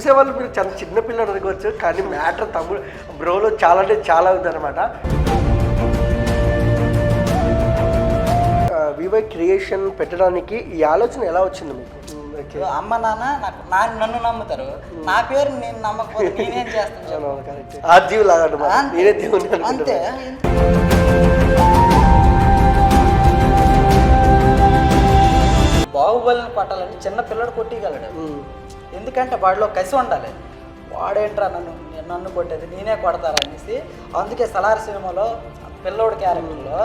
చూసేవాళ్ళు మీరు చాలా చిన్న పిల్లలు అనుకోవచ్చు, కానీ మ్యాటర్ తమ్ముడు బ్రోలో చాలా అంటే చాలా ఉందన్నమాట. వివై క్రియేషన్ పెట్టడానికి ఈ ఆలోచన ఎలా వచ్చింది మీకు? అమ్మ నాన్న నన్ను నమ్ముతారు, నా పేరు నేను నమ్మకపోతే నేనేం చేస్తాను? ఆ జీవి లాగా నేనే దేవుని అంతే. బాహుబలిని కొట్టాలంటే చిన్న పిల్లడు కొట్టిగలడు, ఎందుకంటే వాడిలో కసి ఉండాలి. వాడేంట్రా నన్ను కొట్టేది, నేనే కొడతారా అనేసి. అందుకే సలార్ సినిమాలో పిల్లోడి క్యారెక్టర్లో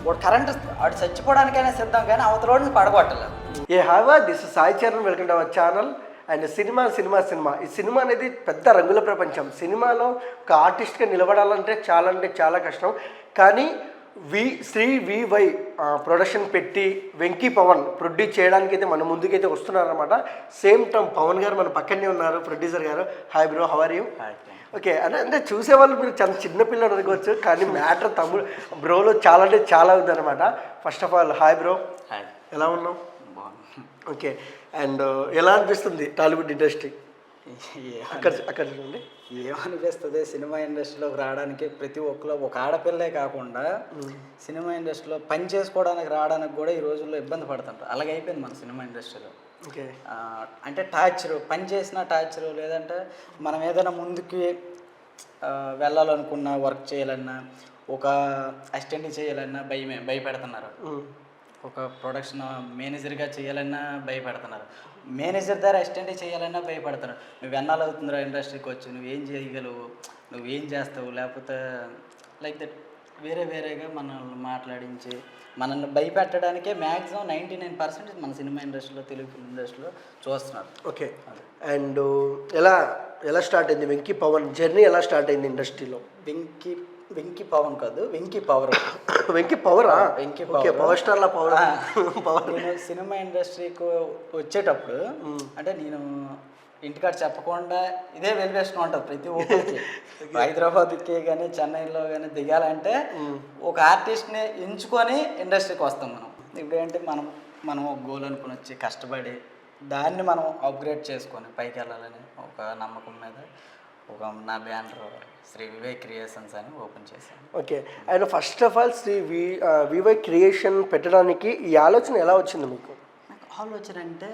వాడు కరెంట్ వాడు చచ్చిపోవడానికైనా సిద్ధం, కానీ అవతలోడిని పడగొట్టలేదు. ఏ హావా this Sai Charan, welcome to our channel. And సినిమా ఈ సినిమా అనేది పెద్ద రంగుల ప్రపంచం. సినిమాలో ఒక ఆర్టిస్ట్గా నిలబడాలంటే చాలా కష్టం. కానీ శ్రీ వివై ప్రొడక్షన్ పెట్టి వెంకీ పవన్ ప్రొడ్యూస్ చేయడానికి అయితే మన ముందుకైతే వస్తున్నారనమాట. సేమ్ టైం పవన్ గారు మన పక్కనే ఉన్నారు, ప్రొడ్యూసర్ గారు. Hi bro, how are you? Okay. అంటే చూసేవాళ్ళు మీరు చాలా చిన్న పిల్లలు అనుకోవచ్చు, కానీ మ్యాటర్ తమ్ముడు బ్రోలో చాలా అంటే చాలా ఉందన్నమాట. First of all hi bro, ఎలా ఉన్నావు? ఓకే. అండ్ ఎలా అనిపిస్తుంది టాలీవుడ్ ఇండస్ట్రీ? అక్కడ చూడండి. ఏమనిపిస్తుంది, సినిమా ఇండస్ట్రీలోకి రావడానికి ప్రతి ఒక్కరు, ఒక ఆడపిల్లే కాకుండా సినిమా ఇండస్ట్రీలో పని చేసుకోవడానికి రావడానికి కూడా ఈ రోజుల్లో ఇబ్బంది పడుతుంటారు. అలాగే అయిపోయింది మన సినిమా ఇండస్ట్రీలో. ఓకే. అంటే టార్చరు, పని చేసిన టార్చరు, లేదంటే మనం ఏదైనా ముందుకి వెళ్ళాలనుకున్నా, వర్క్ చేయాలన్నా, ఒక అసిస్టెంట్ చేయాలన్నా భయపెడుతున్నారు. ఒక ప్రొడక్షన్ మేనేజర్గా చేయాలన్నా భయపడుతున్నారు. మేనేజర్ ద్వారా అసిస్టెంట్ చేయాలన్నా భయపడుతున్నారు. నువ్వు ఎన్నాళ్ళు అవుతుందిరా ఇండస్ట్రీకి వచ్చి, నువ్వేం చేయగలవు, నువ్వేం చేస్తావు, లేకపోతే లైక్ దట్ వేరేగా మనల్ని మాట్లాడించి మనల్ని భయపెట్టడానికే మ్యాక్సిమం 99% మన సినిమా ఇండస్ట్రీలో, తెలుగు ఫిల్మ్ ఇండస్ట్రీలో చూస్తున్నారు. ఓకే. అండ్ ఎలా స్టార్ట్ అయింది వెంకీ పవన్ జర్నీ? ఎలా స్టార్ట్ అయింది ఇండస్ట్రీలో? వెంకీ పవన్ కాదు, వెంకీ పవర్. వెంకీ పవరా? వెంకీ పవర్ స్టార్లా పవర్. నేను సినిమా ఇండస్ట్రీకి వచ్చేటప్పుడు అంటే నేను ఇంటికాడ చెప్పకుండా ఇదే వెలివేషన్ ఉంటుంది ప్రతి ఒక్కరికి. హైదరాబాద్కి కానీ చెన్నైలో కానీ దిగాలంటే ఒక ఆర్టిస్ట్ని ఎంచుకొని ఇండస్ట్రీకి వస్తాం మనం. ఇప్పుడు ఏంటి, మనం ఒక గోల్ అనుకుని వచ్చి కష్టపడి దాన్ని మనం అప్గ్రేడ్ చేసుకొని పైకి వెళ్ళాలని ఒక నమ్మకం మీద నా బ్యానర్ శ్రీ వివై క్రియేషన్స్ అని ఓపెన్ చేశాను. Okay. And first of all VY creation పెట్టడానికి ఈ ఆలోచన ఎలా వచ్చింది మీకు? నాకు ఆలోచన అంటే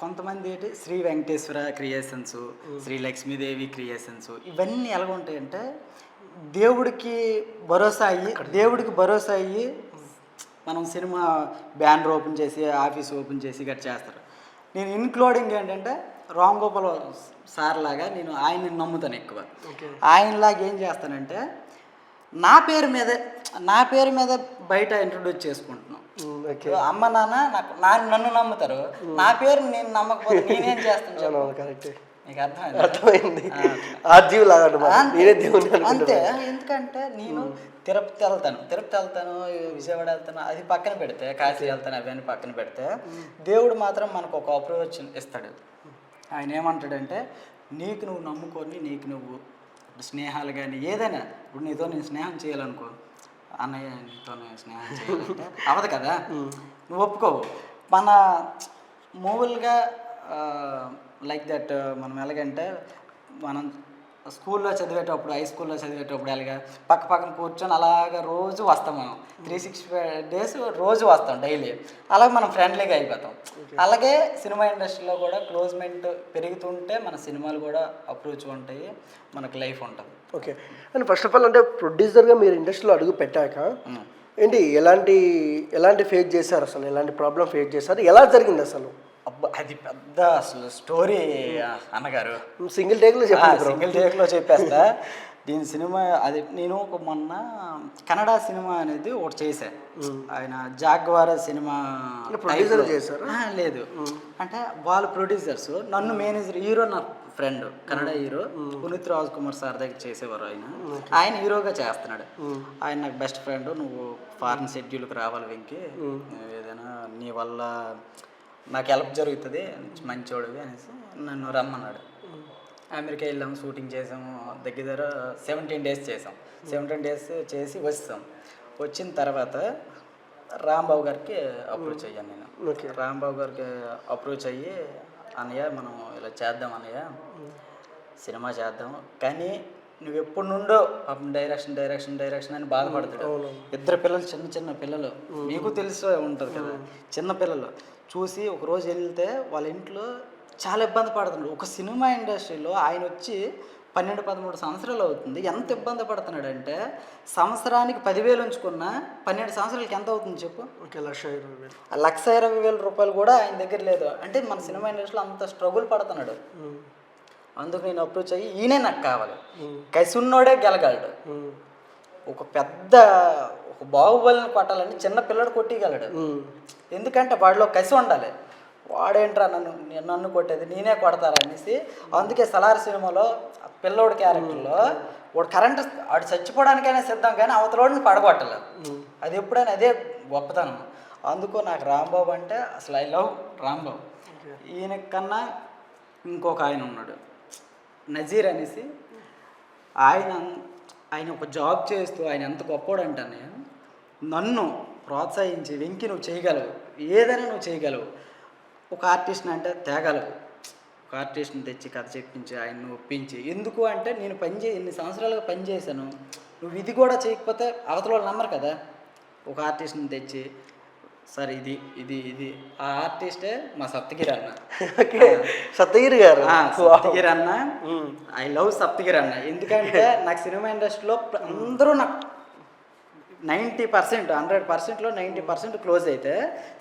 కొంతమంది ఏంటి శ్రీ వెంకటేశ్వర క్రియేషన్స్, శ్రీ లక్ష్మీదేవి క్రియేషన్స్, ఇవన్నీ ఎలా ఉంటాయంటే దేవుడికి భరోసా అయ్యి మనం సినిమా బ్యానర్ ఓపెన్ చేసి, ఆఫీస్ ఓపెన్ చేసి గట్రా చేస్తారు. నేను ఇన్క్లూడింగ్ ఏంటంటే రామ్ గోపాల్ సార్ లాగా నేను ఆయన్ని నమ్ముతాను ఎక్కువ. ఆయనలాగా ఏం చేస్తానంటే నా పేరు మీద బయట ఇంట్రొడ్యూస్ చేసుకుంటున్నాం. అమ్మ నాన్న నన్ను నమ్ముతారు, నా పేరు నేను నమ్మకపోతే నేనేం చేస్తాను? నీకు అర్థమైంది. ఆ జీవి లాగా నేనే దేవుని. అంతే. ఎందుకంటే నేను తిరుపతి వెళ్తాను, విజయవాడ వెళ్తాను, అది పక్కన పెడితే, కాశీ వెళ్తాను, అవన్నీ పక్కన పెడితే, దేవుడు మాత్రం మనకు ఒక అప్రోచ్ ఇస్తాడు. ఆయన ఏమంటాడంటే నీకు నువ్వు నమ్ముకొని, నీకు నువ్వు స్నేహాలు కానీ ఏదైనా, ఇప్పుడు నీతో నేను స్నేహం చేయాలనుకో, అన్నయ్య నీతో నేను స్నేహం చేయాలంటే అవదు కదా, నువ్వు ఒప్పుకోవు. మన మూవీలుగా లైక్ దట్ మనం ఎలాగంటే మనం స్కూల్లో చదివేటప్పుడు, హై స్కూల్లో చదివేటప్పుడు అలాగా పక్కన కూర్చొని అలాగా రోజు వస్తాం. మనం 365 days రోజు వస్తాం డైలీ. అలాగే మనం ఫ్రెండ్లీగా అయిపోతాం. అలాగే సినిమా ఇండస్ట్రీలో కూడా క్లోజ్మెంట్ పెరుగుతుంటే మన సినిమాలు కూడా అప్రోచ్ ఉంటాయి, మనకు లైఫ్ ఉంటుంది. Okay. And first of all అంటే ప్రొడ్యూసర్గా మీరు ఇండస్ట్రీలో అడుగు పెట్టాక ఏంటి ఎలాంటి ఫేస్ చేశారు, అసలు ఎలాంటి ప్రాబ్లం ఫేస్ చేశారు, ఎలా జరిగింది అసలు? అది పెద్ద అసలు స్టోరీ అన్నగారు. సింగిల్ టేక్లో చెప్పేస్తా. దీని సినిమా అది నేను మొన్న కన్నడ సినిమా అనేది ఒకటి చేశాను. ఆయన జాగ్వార్ సినిమా ప్రొడ్యూసర్ చేశారు. లేదు అంటే వాళ్ళు ప్రొడ్యూసర్స్, నన్ను మేనేజర్, హీరో నా friend Kannada hero Puneeth Rajkumar sir దగ్గర చేసేవారు. ఆయన హీరోగా చేస్తున్నాడు. ఆయన నాకు బెస్ట్ ఫ్రెండ్. నువ్వు ఫారెన్ షెడ్యూల్కి రావాలి వెంకీ, ఏదైనా నీ వల్ల నాకు హెల్ప్ జరుగుతుంది, మంచోడివి అనేసి నన్ను రమ్మన్నాడు. అమెరికా వెళ్ళాము, షూటింగ్ చేసాము, దగ్గర 17 days చేసాం. 17 days చేసి వచ్చిన తర్వాత రాంబాబు గారికి అప్రోచ్ అయ్యాను నేను. రాంబాబు గారికి అప్రోచ్ అయ్యి అన్నయ్య మనం ఇలా చేద్దాం అన్నయ్య, సినిమా చేద్దాం, కానీ నువ్వు ఎప్పటి నుండో పాపం డైరెక్షన్ అని బాధపడతాడు. ఇద్దరు పిల్లలు, చిన్న పిల్లలు, మీకు తెలిసి ఉంటుంది కదా, చిన్న పిల్లలు చూసి ఒకరోజు వెళ్తే వాళ్ళ ఇంట్లో చాలా ఇబ్బంది పడుతున్నాడు. ఒక సినిమా ఇండస్ట్రీలో ఆయన వచ్చి 12-13 సంవత్సరాలు అవుతుంది. ఎంత ఇబ్బంది పడుతున్నాడు అంటే సంవత్సరానికి 10,000 ఉంచుకున్నా 12 సంవత్సరాలకి ఎంత అవుతుంది చెప్పు? 1,20,000 రూపాయలు కూడా ఆయన దగ్గర లేదు. అంటే మన సినిమా ఇండస్ట్రీలో అంత స్ట్రగుల్ పడుతున్నాడు. అందుకు నేను అప్రోచ్ అయ్యి ఈయనే నాకు కావాలి, కసున్నోడే గెలగలడు, ఒక బాహుబలిని కొట్టాలని చిన్న పిల్లడు కొట్టిగలడు. ఎందుకంటే వాడిలో కసి ఉండాలి. వాడేంట్రా నన్ను కొట్టేది, నేనే కొడతారనేసి. అందుకే సలార్ సినిమాలో పిల్లోడి క్యారెక్టర్లో వాడు కరెంటు వాడు చచ్చిపోవడానికైనా సిద్ధం, కానీ అవతలోడిని పడగొట్టలేదు. అది ఎప్పుడైనా అదే గొప్పతనం. అందుకు నాకు రాంబాబు అంటే అసలు ఐ లవ్ రాంబాబు. ఈయన కన్నా ఇంకొక ఆయన ఉన్నాడు, నజీర్ అనేసి. ఆయన ఒక జాబ్ చేస్తూ ఆయన ఎంత గొప్పోడు అంటానే, నన్ను ప్రోత్సహించి వెంకి నువ్వు చేయగలవు, ఏదైనా నువ్వు చేయగలవు, ఒక ఆర్టిస్ట్ని అంటే తేగలవు, ఒక ఆర్టిస్ట్ని తెచ్చి కథ చెప్పించి ఆయన్ని ఒప్పించి. ఎందుకు అంటే నేను ఎన్ని సంవత్సరాలుగా పనిచేశాను, నువ్వు ఇది కూడా చేయకపోతే అవతల వాళ్ళు నమ్మరు కదా. ఒక ఆర్టిస్ట్ని తెచ్చి సార్ ఇది ఇది ఇది ఆ ఆర్టిస్టే మా సప్తగిరి అన్న. సప్తగిరి గారు, సప్తగిరి అన్న, ఐ లవ్ సప్తగిరి అన్న. ఎందుకంటే నాకు సినిమా ఇండస్ట్రీలో అందరూ నాకు 90%, 100%లో 90% క్లోజ్ అయితే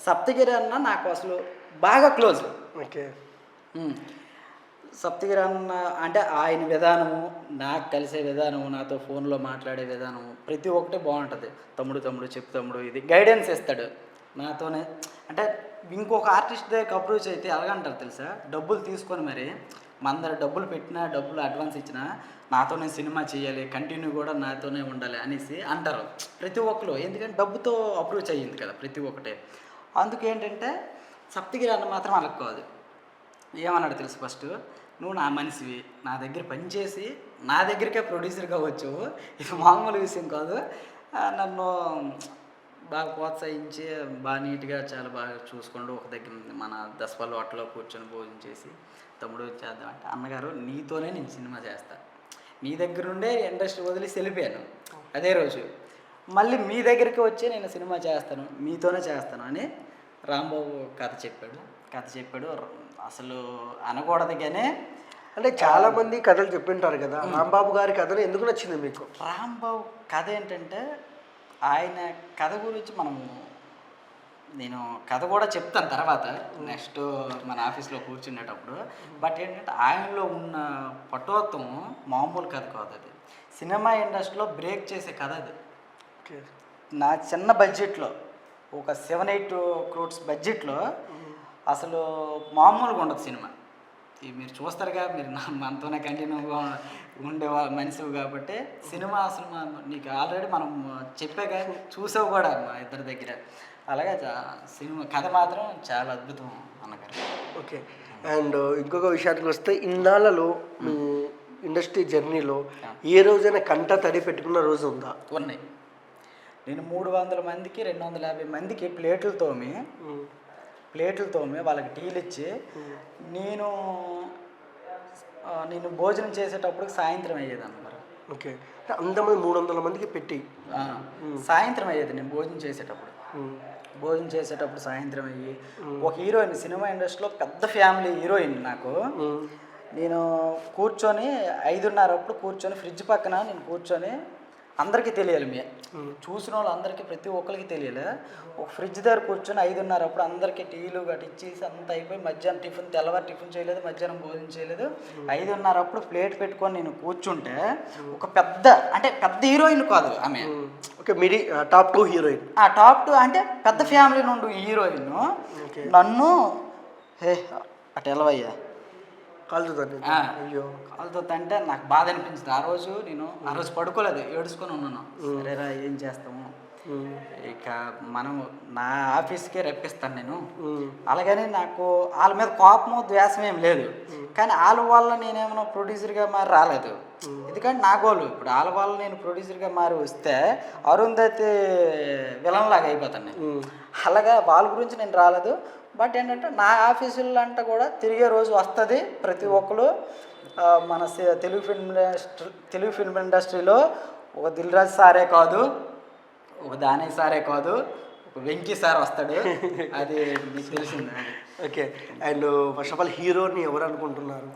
సప్తగిరి అన్న నాకు అసలు బాగా క్లోజ్. ఓకే. సప్తగిరి అన్న అంటే ఆయన విధానము, నాకు కలిసే విధానము, నాతో ఫోన్లో మాట్లాడే విధానము ప్రతి ఒక్కటి బాగుంటుంది. తమ్ముడు చెప్పు తమ్ముడు, ఇది గైడెన్స్ ఇస్తాడు నాతోనే. అంటే ఇంకొక ఆర్టిస్ట్ దగ్గరికి అప్రోచ్ అయితే ఎలాగంటారు తెలుసా, డబ్బులు తీసుకొని మరి మన దగ్గర డబ్బులు పెట్టినా, డబ్బులు అడ్వాన్స్ ఇచ్చినా నాతోనే సినిమా చేయాలి, కంటిన్యూ కూడా నాతోనే ఉండాలి అనేసి అంటారు ప్రతి ఒక్కరు. ఎందుకంటే డబ్బుతో అప్రోచ్ అయ్యింది కదా ప్రతి ఒక్కటే. అందుకు ఏంటంటే సప్తగిరి అన్న మాత్రం అలా కాదు. ఏమన్నాడు తెలుసు, ఫస్ట్ నువ్వు నా మనిషివి, నా దగ్గర పనిచేసి నా దగ్గరికే ప్రొడ్యూసర్గా వచ్చావు, ఇది మామూలు విషయం కాదు, నన్ను బాగా ప్రోత్సహించి బాగా నీట్గా చాలా బాగా చూసుకోండి, ఒక దగ్గర మన దసపల్లి హోటల్లో కూర్చొని భోజనం చేసి తమ్ముడు చేద్దామంటే, అన్నగారు నీతోనే నేను సినిమా చేస్తాను, మీ దగ్గర నుండే ఇండస్ట్రీ వదిలేసి వెళ్ళిపోయాను అదే రోజు, మళ్ళీ మీ దగ్గరికి వచ్చి నేను సినిమా చేస్తాను, మీతోనే చేస్తాను అని రాంబాబు కథ చెప్పాడు. అసలు అనకూడదు కానీ అంటే చాలామంది కథలు చెప్పింటారు కదా, రాంబాబు గారి కథలు ఎందుకు నచ్చింది మీకు? రాంబాబు కథ ఏంటంటే ఆయన కథ గురించి నేను కథ కూడా చెప్తాను తర్వాత నెక్స్ట్ మన ఆఫీస్లో కూర్చునేటప్పుడు. బట్ ఏంటంటే ఆయనలో ఉన్న పటోత్వం మామూలు కథ కాదు, అది సినిమా ఇండస్ట్రీలో బ్రేక్ చేసే కథ అది. నా చిన్న బడ్జెట్లో ఒక 7-8 crores బడ్జెట్లో అసలు మామూలుగా ఉండదు సినిమా. మీరు చూస్తారుగా, మీరు మనతోనే కంటిన్యూగా ఉండే మనిషి కాబట్టి సినిమా అసలు నీకు ఆల్రెడీ మనం చెప్పాక చూసావు కూడా మా ఇద్దరి దగ్గర. అలాగే సినిమా కథ మాత్రం చాలా అద్భుతం అన్నగారు. ఓకే. అండ్ ఇంకొక విషయానికి వస్తే, ఇన్నాళ్ళలో మీ ఇండస్ట్రీ జర్నీలో ఏ రోజైనా కంట తడి పెట్టుకున్న రోజు ఉందా? ఉన్నాయి. నేను 300 మందికి 250 మందికి ప్లేట్లు తోమి వాళ్ళకి టీలు ఇచ్చి నేను భోజనం చేసేటప్పుడు సాయంత్రం అయ్యేది అన్నమాట. ఓకే. అంతమంది 300 మందికి పెట్టి సాయంత్రం అయ్యేది నేను భోజనం చేసేటప్పుడు సాయంత్రం అయ్యి, ఒక హీరోయిన్ సినిమా ఇండస్ట్రీలో పెద్ద ఫ్యామిలీ హీరోయిన్ నాకు, నేను కూర్చొని 5:30 అప్పుడు కూర్చొని ఫ్రిడ్జ్ పక్కన నేను కూర్చొని, అందరికీ తెలియాలి, చూసిన వాళ్ళు అందరికీ ప్రతి ఒక్కరికి తెలియాలి, ఒక ఫ్రిడ్జ్ దగ్గర కూర్చొని 5:30 అప్పుడు అందరికీ టీలు కట్టించేసి అంత అయిపోయి మధ్యాహ్నం తెల్లవారు టిఫిన్ చేయలేదు, మధ్యాహ్నం భోజనం చేయలేదు, 5:30 అప్పుడు ప్లేట్ పెట్టుకొని నేను కూర్చుంటే ఒక పెద్ద హీరోయిన్ కాదు ఆమె. ఓకే. మీరు టాప్ 2 హీరోయిన్, టాప్ 2 అంటే పెద్ద ఫ్యామిలీ నుండి హీరోయిన్ నన్ను అటు ఎలవయ్యా కాలుతో అంటే నాకు బాధ అనిపించింది. ఆ రోజు పడుకోలేదు, ఏడుచుకొని ఉన్నాను. సరేరా ఏం చేస్తాము, ఇక మనం నా ఆఫీస్కే రప్పిస్తాను నేను. అలాగని నాకు వాళ్ళ మీద కోపము ద్వేషం ఏం లేదు, కానీ వాళ్ళ వల్ల నేనేమన్నా ప్రొడ్యూసర్గా మారి రాలేదు. ఎందుకంటే నా గోలు ఇప్పుడు వాళ్ళ వల్ల నేను ప్రొడ్యూసర్గా మారి వస్తే అరుంధతి విలన్ లాగా అయిపోతాను నేను. అలాగా వాళ్ళ గురించి నేను రాలేదు. బట్ ఏంటంటే నా ఆఫీసుల్లో అంటే కూడా తిరిగే రోజు వస్తుంది. ప్రతి ఒక్కరు మన తెలుగు ఫిల్మ్ ఇండస్ట్రీలో ఒక దిల్ రాజు సారే కాదు, ఒక దాని సారే కాదు, ఒక వెంకీ సార్ వస్తాడు. అది మీకు తెలిసిందే. Okay. And first of all హీరోని ఎవరు అనుకుంటున్నారు?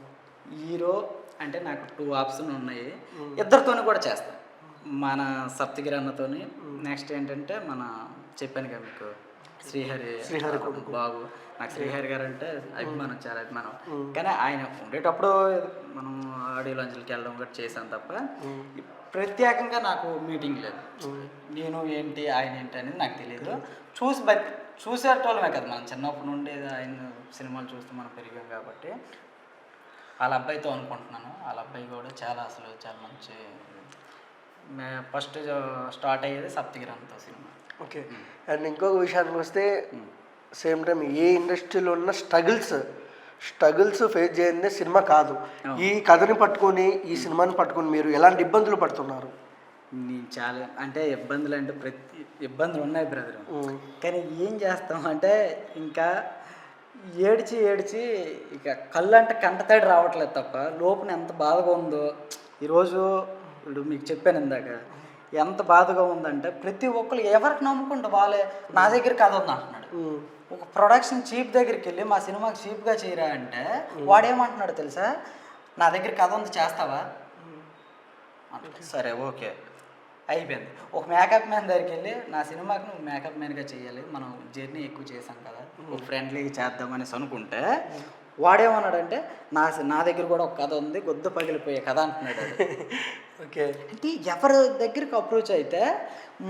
హీరో అంటే నాకు 2 ఆప్షన్ ఉన్నాయి. ఇద్దరితోని కూడా చేస్తాను. మన సప్తగిరి అన్నతోని, నెక్స్ట్ ఏంటంటే మన చెప్పాను కదా మీకు శ్రీహరి బాబు. నాకు శ్రీహరి గారు అంటే అభిమానం, చాలా అభిమానం. కానీ ఆయన ఉండేటప్పుడు మనం ఆడియో లాంచ్లకి వెళ్ళడం కూడా చేశాను తప్ప ప్రత్యేకంగా నాకు మీటింగ్ లేదు. నేను ఏంటి ఆయన ఏంటి అనేది నాకు తెలియదు. చూసేటోళ్ళమే కదా మనం చిన్నప్పటి నుండి ఆయన సినిమాలు చూస్తూ మనం పెరిగాం కాబట్టి వాళ్ళ అబ్బాయితో అనుకుంటున్నాను. వాళ్ళ అబ్బాయి కూడా అసలు చాలా మంచి. ఫస్ట్ స్టార్ట్ అయ్యేది సప్తగిరి అన్నతో సినిమా. ఓకే. అండ్ ఇంకొక విషయానికి వస్తే సేమ్ టైం ఏ ఇండస్ట్రీలో ఉన్న స్ట్రగుల్స్ ఫేస్ చేయని సినిమా కాదు. ఈ కథని పట్టుకొని, ఈ సినిమాని పట్టుకొని మీరు ఎలాంటి ఇబ్బందులు పడుతున్నారు? నేను చాలా అంటే ఇబ్బందులు అంటే ప్రతి ఇబ్బందులు ఉన్నాయి బ్రదర్. కానీ ఏం చేస్తాం అంటే ఇంకా ఏడ్చి ఇక కళ్ళు అంటే కంటతడి రావట్లేదు తప్ప లోపల ఎంత బాధగా ఉందో. ఈరోజు ఇప్పుడు మీకు చెప్పాను ఇందాక ఎంత బాధగా ఉందంటే ప్రతి ఒక్కరు ఎవరికి నమ్ముకుంటూ వాళ్ళే నా దగ్గర కథ ఉంది అంటున్నాడు. ఒక ప్రొడక్షన్ చీఫ్ దగ్గరికి వెళ్ళి మా సినిమాకి చీఫ్గా చేయరా అంటే వాడేమంటున్నాడు తెలుసా, నా దగ్గర కథ ఉంది చేస్తావా అంటే సరే ఓకే అయిపోయింది. ఒక మేకప్ మ్యాన్ దగ్గరికి వెళ్ళి నా సినిమాకి నువ్వు మేకప్ మ్యాన్గా చేయాలి, మనం జర్నీ ఎక్కువ చేసాం కదా, ఒక ఫ్రెండ్లీగా చేద్దామనేసి అనుకుంటే వాడేమన్నాడంటే నా దగ్గర కూడా ఒక కథ ఉంది, గొద్దు పగిలిపోయే కథ అంటున్నాడు. ఓకే. అంటే ఎవరి దగ్గరికి అప్రోచ్ అయితే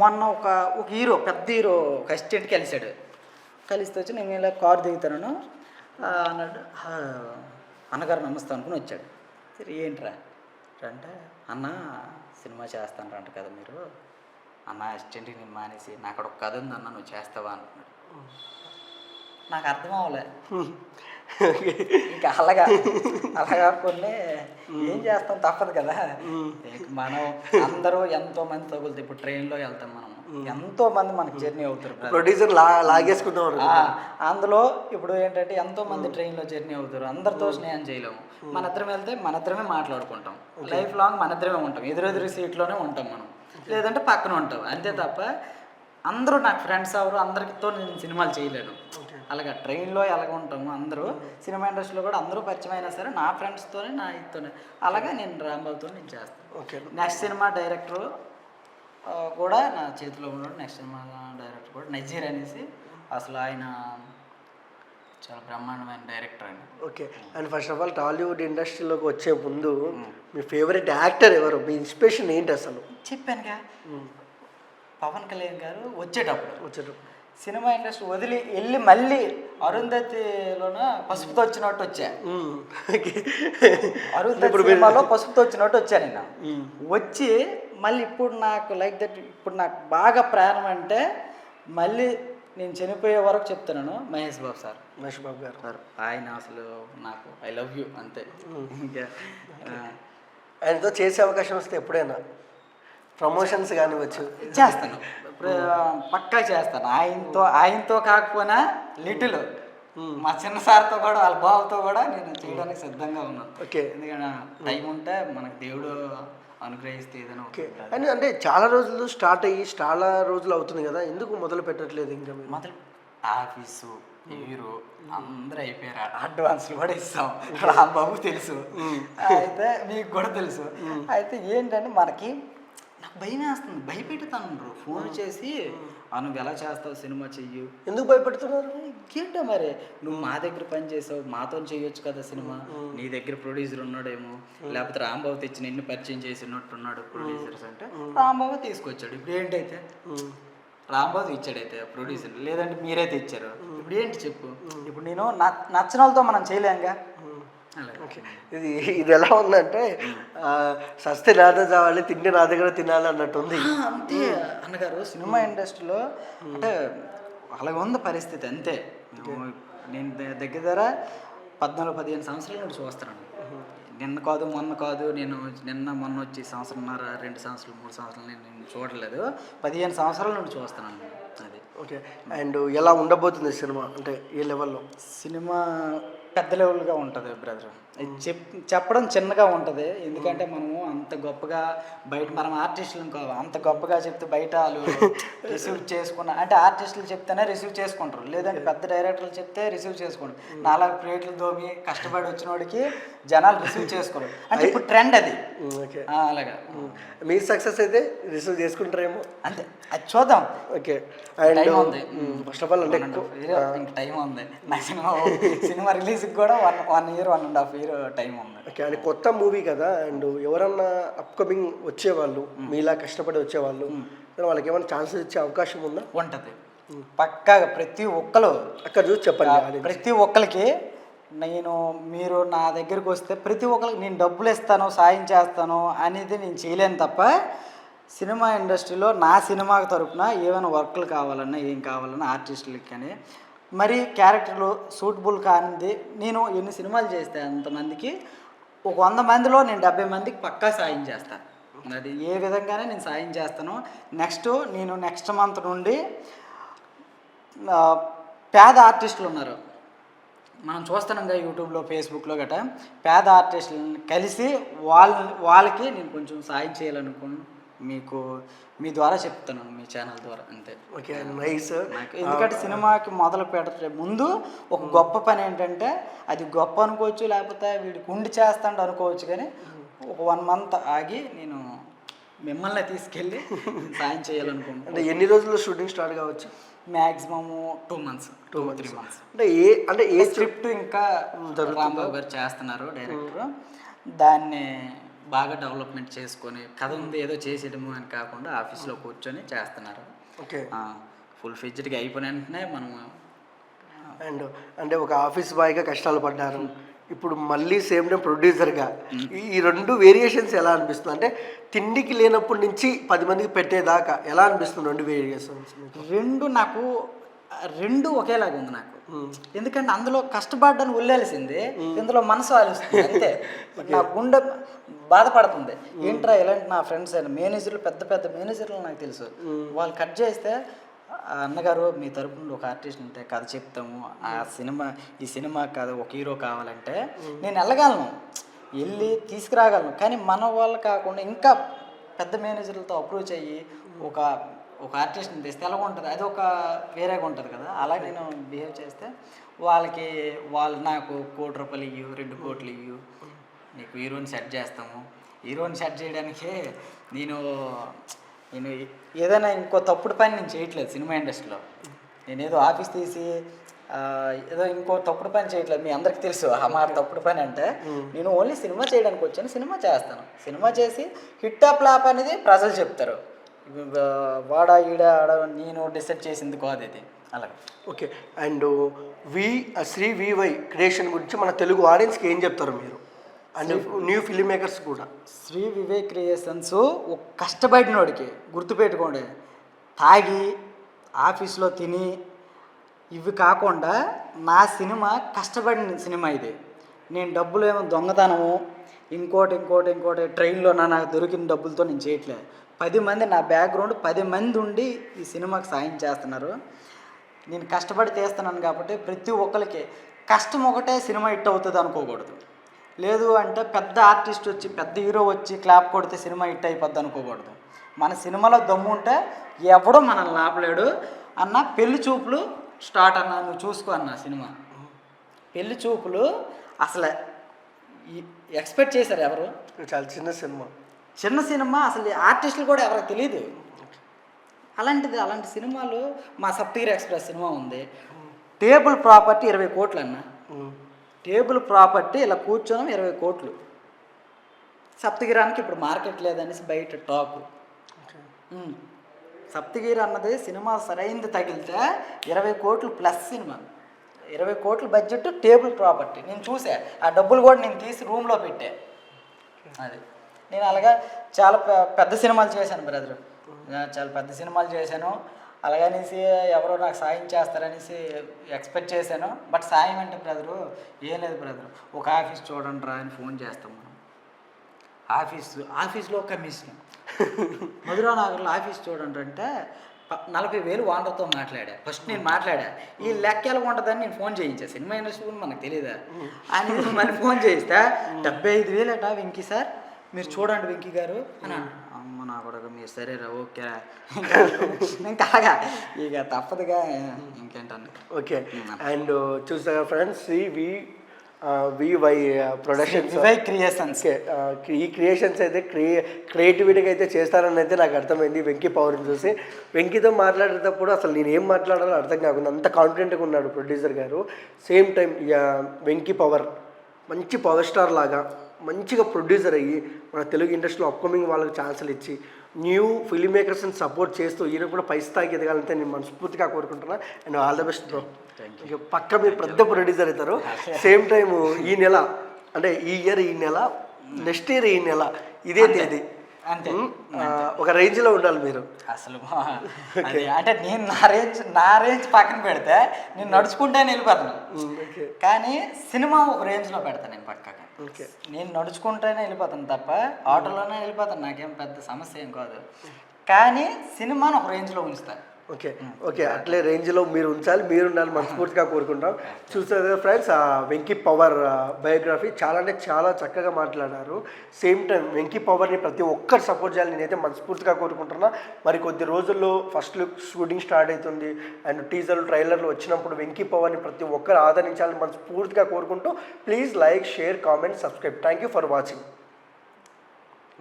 మొన్న ఒక హీరో, పెద్ద హీరో ఒక అసిస్టెంట్కి కలిస్తే వచ్చి నేను ఇలా కారు దిగుతాను అన్నాడు. అన్నగారు నమస్తే అనుకుని వచ్చాడు. సరే ఏంట్రా అంటే అన్న సినిమా చేస్తానంట కదా మీరు, అన్న అసిస్టెంట్కి నేను మానేసి నాకు అక్కడ ఒక కథ ఉంది అన్న నువ్వు చేస్తావా అంటున్నాడు. నాకు అర్థం అవ్వలే. ఇంకా అలాగా కొన్ని ఏం చేస్తాం తప్పదు కదా. మనం అందరూ ఎంతో మంది తగులుతాయి. ఇప్పుడు ట్రైన్లో వెళ్తాం మనం, ఎంతో మంది మనకి జర్నీ అవుతారు. ప్రొడ్యూసర్ లాగేసుకుంటాం. అందులో ఇప్పుడు ఏంటంటే ఎంతో మంది ట్రైన్లో జర్నీ అవుతారు. అందరితో స్నేహం చేయలేము. మన ఇద్దరం వెళ్తే మన ఇద్దరమే మాట్లాడుకుంటాం. లైఫ్ లాంగ్ మన ఇద్దరమే ఉంటాం. ఎదురెదురు సీట్లోనే ఉంటాం మనం, లేదంటే పక్కన ఉంటాం అంతే తప్ప అందరూ నాకు ఫ్రెండ్స్ ఎవరు అందరితో నేను సినిమాలు చేయలేను. అలాగా ట్రైన్లో ఎలాగ ఉంటాము అందరూ సినిమా ఇండస్ట్రీలో కూడా అందరూ పరిచయం అయినా సరే నా ఫ్రెండ్స్తోనే నా ఇతోనే అలాగా నేను రాంబాబుతో నేను చేస్తాను. ఓకే. నెక్స్ట్ సినిమా డైరెక్టర్ కూడా నా చేతిలో ఉన్నాడు. నెక్స్ట్ సినిమా డైరెక్టర్ కూడా నజీర్ అనేసి, అసలు ఆయన చాలా బ్రహ్మాండమైన డైరెక్టర్ అండి. Okay. And first of all Tollywood ఇండస్ట్రీలోకి వచ్చే ముందు మీ ఫేవరెట్ యాక్టర్ ఎవరు, మీ ఇన్స్పిరేషన్ ఏంటి అసలు? చెప్పానుగా పవన్ కళ్యాణ్ గారు వచ్చేటప్పుడు సినిమా ఇండస్ట్రీ వదిలి వెళ్ళి మళ్ళీ అరుంధతిలోన పసుపుతో వచ్చినట్టు వచ్చా. అరుంధతి సినిమాలో పసుపుతో వచ్చినట్టు వచ్చా నేను. వచ్చి మళ్ళీ ఇప్పుడు నాకు లైక్ దట్, ఇప్పుడు నాకు బాగా ప్రాణం అంటే మళ్ళీ నేను చనిపోయే వరకు చెప్తున్నాను మహేష్ బాబు గారు. ఆయన అసలు నాకు ఐ లవ్ యూ అంతే. ఇంకా ఆయనతో చేసే అవకాశం వస్తే ఎప్పుడైనా ప్రమోషన్స్ కానీ చేస్తాను, పక్కా చేస్తాను. ఆయనతో కాకపోయినా లిటిల్ మా చిన్న సార్తో కూడా వాళ్ళ బాబుతో కూడా నేను చేయడానికి సిద్ధంగా ఉన్నాను. ఓకే. ఎందుకంటే టైం ఉంటే మనకు దేవుడు అనుగ్రహిస్తే ఏదైనా. ఓకే. అని అంటే చాలా రోజులు స్టార్ట్ అయ్యి చాలా రోజులు అవుతుంది కదా, ఎందుకు మొదలు పెట్టట్లేదు? ఇంకా మొదలు ఆఫీసు హీరో అందరూ అయిపోయారు, అడ్వాన్స్లు కూడా ఇస్తాం. రాంబాబు తెలుసు, అయితే మీకు కూడా తెలుసు. అయితే ఏంటంటే మనకి నాకు భయం వేస్తుంది, భయపెడతాను. ఫోన్ చేసి నువ్వు ఎలా చేస్తావు సినిమా చెయ్యు. ఎందుకు భయపెడుతున్నారు? ఏంటో మరి నువ్వు మా దగ్గర పని చేసావు, మాతో చేయొచ్చు కదా సినిమా, నీ దగ్గర ప్రొడ్యూసర్ ఉన్నాడేమో, లేకపోతే రాంబాబు తెచ్చి నిన్ను పరిచయం చేసినట్టున్నాడు ప్రొడ్యూసర్స్ అంటే రాంబాబు తీసుకొచ్చాడు. ఇప్పుడు ఏంటైతే రాంబాబు ఇచ్చాడైతే ప్రొడ్యూసర్, లేదంటే మీరే తెచ్చారు. ఇప్పుడు ఏంటి చెప్పు. ఇప్పుడు నేను నచ్చిన వాళ్ళతో మనం చేయలేంగా. అలాగే. ఓకే. ఇది ఇది ఎలా ఉందంటే సస్తే నాదే చావాలి, తిండి నా దగ్గర తినాలి అన్నట్టు ఉంది. అంతే అన్నగారు సినిమా ఇండస్ట్రీలో అంటే అలాగ ఉంది పరిస్థితి అంతే. నేను దగ్గర దగ్గర 14-15 సంవత్సరాల నుండి చూస్తున్నాను. నిన్న కాదు మొన్న కాదు, నేను నిన్న మొన్న వచ్చి సంవత్సరంన్నర 2 సంవత్సరాలు 3 సంవత్సరాలు నేను చూడలేదు, 15 సంవత్సరాల నుండి చూస్తున్నాను అది. ఓకే. అండ్ ఎలా ఉండబోతుంది సినిమా, అంటే ఏ లెవెల్లో? సినిమా పెద్ద లెవెల్గా ఉంటుంది బ్రదర్. చెప్పడం చిన్నగా ఉంటుంది, ఎందుకంటే మనము అంత గొప్పగా బయట మనం ఆర్టిస్టులు అంత గొప్పగా చెప్తే బయట వాళ్ళు రిసీవ్ చేసుకున్న అంటే ఆర్టిస్టులు చెప్తేనే రిసీవ్ చేసుకుంటారు, లేదంటే పెద్ద డైరెక్టర్లు చెప్తే రిసీవ్ చేసుకుంటారు. నాలుగు ప్లేట్లు దోమి కష్టపడి వచ్చిన వాడికి జనాలు రిసీవ్ చేసుకోరు, అంటే ఇప్పుడు ట్రెండ్ అది. ఓకే. అలాగా మీరు సక్సెస్ అయితే రిసీవ్ చేసుకుంటారేమో, అంతే. అది చూద్దాం. ఓకే. టైం ఉంది. ఫస్ట్ ఆఫ్ ఆల్ అంటే ఇంకా టైం ఉంది. నా సినిమా రిలీజ్కి కూడా 1 year 1.5 year టైం ఉంది. ఓకే. అని కొత్త మూవీ కదా, అండ్ ఎవరన్నా అప్కమింగ్ వచ్చేవాళ్ళు మీలా కష్టపడి వచ్చేవాళ్ళు వాళ్ళకి ఏమైనా ఛాన్సెస్ ఇచ్చే అవకాశం ఉందా? ఉంటుంది పక్కాగా. ప్రతి ఒక్కరు అక్కడ చూసి చెప్పండి. ప్రతి ఒక్కరికి మీరు నా దగ్గరికి వస్తే ప్రతి ఒక్కరికి నేను డబ్బులు ఇస్తాను, సాయం చేస్తాను అనేది నేను చేయలేను తప్ప, సినిమా ఇండస్ట్రీలో నా సినిమా తరపున ఏమైనా వర్క్లు కావాలన్నా ఏం కావాలన్నా ఆర్టిస్టులకి కానీ మరి క్యారెక్టర్లు సూటబుల్ కానిది నేను ఎన్ని సినిమాలు చేస్తే అంతమందికి ఒక 100 మందిలో నేను 70 మందికి పక్కా సాయం చేస్తాను. అది ఏ విధంగానే నేను సాయం చేస్తాను. నేను నెక్స్ట్ మంత్ నుండి పేద ఆర్టిస్టులు ఉన్నారు, మనం చూస్తున్నాం కదా యూట్యూబ్లో ఫేస్బుక్లో గట్రా, పేద ఆర్టిస్టులను కలిసి వాళ్ళకి నేను కొంచెం సాయం చేయాలనుకున్నాను. మీకు మీ ద్వారా చెప్తాను, మీ ఛానల్ ద్వారా, అంతే. ఓకే. నైస్. ఎందుకంటే సినిమాకి మొదలు పెట్టే ముందు ఒక గొప్ప పని ఏంటంటే, అది గొప్ప అనుకోవచ్చు, లేకపోతే వీడికి ఉండి చేస్తాడు అనుకోవచ్చు, కానీ ఒక 1 month ఆగి నేను మిమ్మల్ని తీసుకెళ్ళి సాయం చేయాలనుకుంటున్నాను. అంటే ఎన్ని రోజుల్లో షూటింగ్ స్టార్ట్ కావచ్చు? Maximum 2 months 2-3 months. అంటే ఏ స్క్రిప్ట్ ఇంకా రాంబాబు గారు చేస్తున్నారు డైరెక్టర్, దాన్ని బాగా డెవలప్మెంట్ చేసుకొని కథ ఉంది ఏదో చేసేయడము అని కాకుండా ఆఫీస్లో కూర్చొని చేస్తున్నారు. ఓకే. ఫుల్ ఫిజ్డ్గా అయిపోయిన వెంటనే మనము అండ్ అంటే ఒక ఆఫీస్ బాయ్గా కష్టాలు పడ్డారు, ఇప్పుడు మళ్ళీ సేమ్ టైం ప్రొడ్యూసర్గా ఈ 2 వేరియేషన్స్ ఎలా అనిపిస్తుంది? అంటే తిండికి లేనప్పటి నుంచి 10 మందికి పెట్టేదాకా ఎలా అనిపిస్తుంది 2 వేరియేషన్స్? నాకు 2 ఒకేలాగా ఉంది నాకు. ఎందుకంటే అందులో కష్టపడ్డాను ఉల్లేసింది, ఇందులో మనసు ఆలోచిస్తుంది అంతే. నా గుండె బాధపడుతుంది, ఏంట్రా ఇలాంటి నా ఫ్రెండ్స్ అయిన మేనేజర్లు, పెద్ద పెద్ద మేనేజర్లు నాకు తెలుసు, వాళ్ళు కట్ చేస్తే అన్నగారు మీ తరపు నుండి ఒక ఆర్టిస్ట్ ఉంటే కథ చెప్తాము, ఈ సినిమా కథ ఒక హీరో కావాలంటే నేను వెళ్ళగలను, వెళ్ళి తీసుకురాగలను, కానీ మన వాళ్ళు కాకుండా ఇంకా పెద్ద మేనేజర్లతో అప్రోచ్ అయ్యి ఒక ఆర్టిస్ట్ని తెస్తే ఎలా ఉంటుంది, అది ఒక వేరేగా ఉంటుంది కదా. అలా నేను బిహేవ్ చేస్తే వాళ్ళు నాకు 1 కోటి రూపాయలు ఇవ్వు, 2 కోట్లు ఇవ్వు, నీకు హీరోని సెట్ చేస్తాము. హీరోని సెట్ చేయడానికి నేను ఏదైనా ఇంకో తప్పుడు పని నేను చేయట్లేదు సినిమా ఇండస్ట్రీలో. నేను ఏదో ఆఫీస్ తీసి ఏదో ఇంకో తప్పుడు పని చేయట్లేదు, మీ అందరికీ తెలుసు మా తప్పుడు పని అంటే. నేను ఓన్లీ సినిమా చేయడానికి వచ్చాను, సినిమా చేస్తాను, సినిమా చేసి హిట్ ఆఫ్ ఫ్లాప్ అనేది ప్రజలు చెప్తారు, వాడా ఈడ ఆడ నేను డిసైడ్ చేసింది కాదు ఇది. అలాగే. Okay. And Sri VY Creation గురించి మన తెలుగు ఆడియన్స్కి ఏం చెప్తారు మీరు, అండ్ న్యూ ఫిల్మ్ మేకర్స్ కూడా? శ్రీ వివై క్రియేషన్స్ ఒక కష్టపడినోడికి గుర్తుపెట్టుకోండి, తాగి ఆఫీస్లో తిని ఇవి కాకుండా నా సినిమా కష్టపడిన సినిమా ఇది. నేను డబ్బులు ఏమో దొంగతనము ఇంకోటి ట్రైన్లో నాకు దొరికిన డబ్బులతో నేను చేయట్లేదు. 10 మంది నా బ్యాక్గ్రౌండ్ 10 మంది ఉండి ఈ సినిమాకి సాయం చేస్తున్నారు. నేను కష్టపడి చేస్తున్నాను కాబట్టి ప్రతి ఒక్కరికి కష్టం ఒకటే సినిమా హిట్ అవుతుంది అనుకోకూడదు, లేదు అంటే పెద్ద ఆర్టిస్ట్ వచ్చి పెద్ద హీరో వచ్చి క్లాప్ కొడితే సినిమా హిట్ అయిపోద్ది అనుకోకూడదు. మన సినిమాలో దమ్ము ఉంటే ఎవడో మనల్ని ఆపలేడు అన్న. పెళ్లి చూపులు స్టార్ట్ అన్న, నువ్వు చూసుకో అన్న సినిమా. పెళ్లి చూపులు అసలు ఎక్స్పెక్ట్ చేశారు ఎవరు? చాలా చిన్న సినిమా అసలు ఆర్టిస్టులు కూడా ఎవరికి తెలియదు. అలాంటి సినిమాలు మా సప్తగిరి ఎక్స్ప్రెస్ సినిమా ఉంది, టేబుల్ ప్రాపర్టీ 20 కోట్లు అన్న. టేబుల్ ప్రాపర్టీ ఇలా కూర్చొని 20 కోట్లు. సప్తగిరానికి ఇప్పుడు మార్కెట్ లేదనేసి బయట టాక్. సప్తగిరి అన్నది సినిమా సరైంది తగిలితే 20 కోట్లు ప్లస్ సినిమా. 20 కోట్ల బడ్జెట్ టేబుల్ ప్రాపర్టీ. నేను చూసా, ఆ డబ్బులు కూడా నేను తీసి రూమ్లో పెట్టా. అది నేను అలాగా చాలా పెద్ద సినిమాలు చేశాను బ్రదర్, చాలా పెద్ద సినిమాలు చేశాను. అలాగనేసి ఎవరో నాకు సాయం చేస్తారనేసి ఎక్స్పెక్ట్ చేశాను. బట్ సాయం అంటే బ్రదరు ఏం లేదు బ్రదరు, ఒక ఆఫీస్ చూడండి రా అని ఫోన్ చేస్తాం మనం. ఆఫీస్లో కమిషన్ మధురా నగర్లో ఆఫీస్ చూడండి అంటే 40,000 ఓనర్తో మాట్లాడా. ఫస్ట్ నేను మాట్లాడా, ఈ లెక్క ఎలా ఉంటుందని నేను ఫోన్ చేయించా. సినిమా ఇండస్ట్రీ కూడా మనకు తెలియదా అని మళ్ళీ ఫోన్ చేయిస్తా. 75,000 అట వెంకీ సార్, మీరు చూడండి వెంకీ గారు అని. అమ్మ నా కూడా మీరు సరేరా ఓకే ఇంకా అలాగా ఇక తప్పదుగా ఇంకేంటన్నా. ఓకే, అండ్ చూసారా ఫ్రెండ్స్, వివై ప్రొడక్షన్స్ క్రియేషన్స్. ఈ క్రియేషన్స్ అయితే క్రియేటివిటీగా అయితే చేస్తారని అయితే నాకు అర్థమైంది వెంకీ పవర్ని చూసి. వెంకీతో మాట్లాడేటప్పుడు అసలు నేను ఏం మాట్లాడాలో అర్థం కాకుండా అంత కాన్ఫిడెంట్గా ఉన్నాడు ప్రొడ్యూసర్ గారు. సేమ్ టైం వెంకీ పవర్ మంచి పవర్ స్టార్ లాగా మంచిగా ప్రొడ్యూసర్ అయ్యి మన తెలుగు ఇండస్ట్రీలో అప్కమింగ్ వాళ్ళకి ఛాన్సులు ఇచ్చి న్యూ ఫిల్మ్ మేకర్స్ని సపోర్ట్ చేస్తూ ఈయన కూడా పై స్థాయికి ఎదగాలంటే నేను మనస్ఫూర్తిగా కోరుకుంటున్నా. And all the best bro. ఇక పక్క మీరు పెద్ద ప్రొడ్యూసర్ అవుతారు. సేమ్ టైం ఈ నెల అంటే ఈ ఇయర్ ఈ నెల, నెక్స్ట్ ఇయర్ ఈ నెల ఇదే తేదీ అంతే ఒక రేంజ్లో ఉండాలి మీరు అసలు. అంటే నేను నా రేంజ్ పక్కన పెడితే నేను నడుచుకుంటేనే వెళ్ళిపోతాను, కానీ సినిమా ఒక రేంజ్లో పెడతాను నేను పక్కగా. నేను నడుచుకుంటేనే వెళ్ళిపోతాను తప్ప ఆటోలోనే వెళ్ళిపోతాను, నాకేం పెద్ద సమస్య ఏం కాదు. కానీ సినిమాను ఒక రేంజ్లో ఉంచుతాను. ఓకే అట్లే రేంజ్లో మీరు ఉంచాలి, మీరు ఉండాలి మనస్ఫూర్తిగా కోరుకుంటాం. చూస్తారు కదా ఫ్రెండ్స్, వెంకీ పవర్ బయోగ్రఫీ చాలా అంటే చాలా చక్కగా మాట్లాడారు. సేమ్ టైం వెంకీ పవర్ని ప్రతి ఒక్కరు సపోర్ట్ చేయాలి నేనైతే మనస్ఫూర్తిగా కోరుకుంటున్నా. మరి కొద్ది రోజుల్లో ఫస్ట్ లుక్ షూటింగ్ స్టార్ట్ అవుతుంది అండ్ టీజర్లు ట్రైలర్లు వచ్చినప్పుడు వెంకీ పవర్ని ప్రతి ఒక్కరు ఆదరించాలని మనస్ఫూర్తిగా కోరుకుంటూ please like, share, comment, subscribe. Thank you for watching.